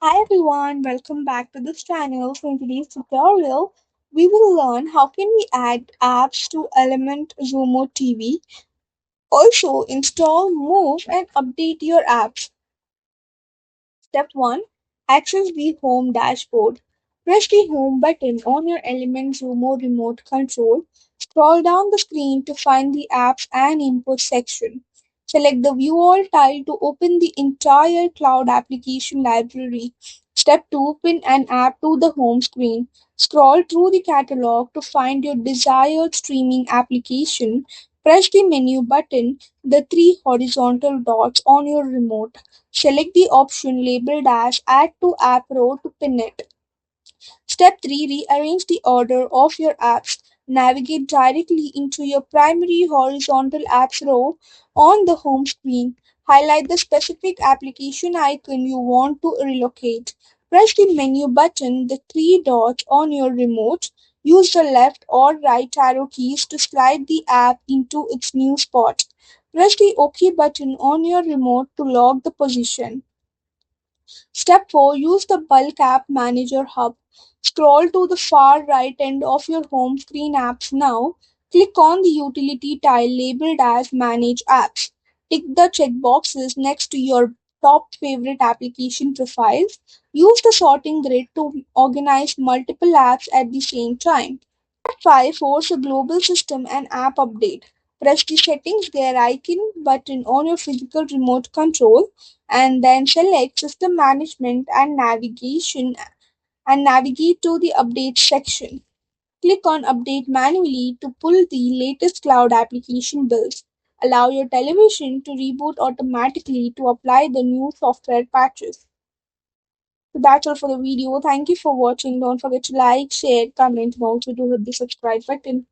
Hi everyone, welcome back to this channel. So in today's tutorial, we will learn how can we add apps to Element Xumo TV. Also install, move and update your apps. Step 1. Access the home dashboard. Press the home button on your Element Xumo remote control. Scroll down the screen to find the apps and input section. Select the View All tile to open the entire cloud application library. Step 2. Pin an app to the home screen. Scroll through the catalog to find your desired streaming application. Press the menu button, the three horizontal dots on your remote. Select the option labeled as Add to App Row to pin it. Step 3. Rearrange the order of your apps. Navigate directly into your primary horizontal apps row on the home screen. Highlight the specific application icon you want to relocate. Press the menu button, the three dots on your remote. Use the left or right arrow keys to slide the app into its new spot. Press the OK button on your remote to lock the position. Step 4. Use the Bulk App Manager hub. Scroll to the far right end of your home screen apps now. Click on the utility tile labeled as Manage Apps. Tick the checkboxes next to your top favorite application profiles. Use the sorting grid to organize multiple apps at the same time. Step 5. Force a global system and app update. Press the Settings Gear icon button on your physical remote control and then select System Management and Navigation and navigate to the Update section. Click on Update manually to pull the latest cloud application builds. Allow your television to reboot automatically to apply the new software patches. So that's all for the video. Thank you for watching. Don't forget to like, share, comment, and also to hit the subscribe button.